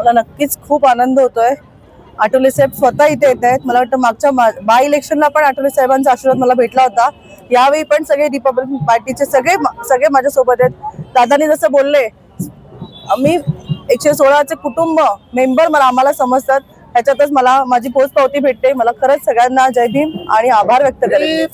मला नक्कीच खूप आनंद होतोय। आठवले साहेब स्वतः इथे येत आहेत। मला वाटतं मागच्या बाय इलेक्शनला पण आठवले साहेबांचा आशीर्वाद मला भेटला होता। यावेळी पण सगळे रिपब्लिकन पार्टीचे सगळे माझ्या सोबत आहेत। दादांनी जसं बोलले, आम्ही 116चे कुटुंब मेंबर आम्हाला समजतात। ह्याच्यातच मला माझी पोचपावती भेटते। मला खरंच सगळ्यांना जय भीम आणि आभार व्यक्त करायचे।